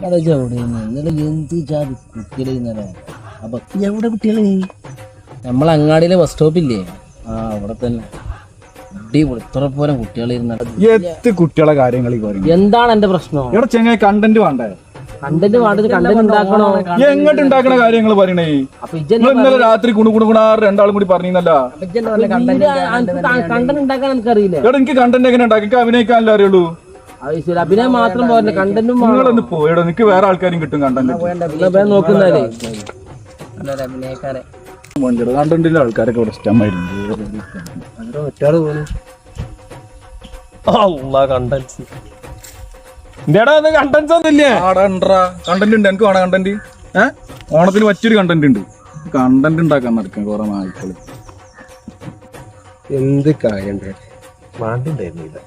എന്ത് ജാതി കുട്ടികളെ അപ്പൊ എവിടെ കുട്ടികളെ നമ്മളെ അങ്ങാടിയിലെ ബസ് സ്റ്റോപ്പില്ലേ അവിടെ തന്നെ അടിപൊളി ഇത്രപ്പോരം കുട്ടികളെ കുട്ടികളെ കാര്യങ്ങൾ എന്താണ് എന്റെ പ്രശ്നം? ഇവിടെ ചെങ്ങ കണ്ടന്റ് വേണ്ടേ? കണ്ടന്റ് വേണ്ടത് കണ്ടന്റ് ഉണ്ടാക്കണോ? എങ്ങോട്ട് ഉണ്ടാക്കണ കാര്യങ്ങൾ പറയണേ? ഇന്നലെ രാത്രി കുണുകുണുകുണാറ് രണ്ടാളും കൂടി പറഞ്ഞില്ല കണ്ടന്റ് ഉണ്ടാക്കാൻ എനിക്കറിയില്ല. ഇവിടെ എനിക്ക് കണ്ടന്റ് എങ്ങനെ ഉണ്ടാക്കി? എനിക്ക് അഭിനയിക്കാനല്ലേ അറിയുള്ളൂ. അഭിനയം മാത്രം പോരല്ലേ, കണ്ടന്റും നിങ്ങളൊന്ന് പോയിടോ. എനിക്ക് വേറെ ആൾക്കാരും കിട്ടും കണ്ടന്റ് നോക്കുന്നല്ലേ. കണ്ടന്റിന്റെ ആൾക്കാരൊക്കെ ഇവിടെ ഇഷ്ടമായിരുന്നു. കണ്ടന്റ് ഒന്നുമില്ലേ? കണ്ടന്റ് ഉണ്ട്. എനിക്ക് വേണം കണ്ടന്റ്. ഓണത്തിന് മറ്റൊരു കണ്ടന്റ് ഉണ്ട്. കണ്ടന്റ് ഉണ്ടാക്കാൻ നടക്കാൻ കുറെ ആൾക്കാർ. എന്ത് കാര്യം വേണ്ടിണ്ടായിരുന്നില്ല.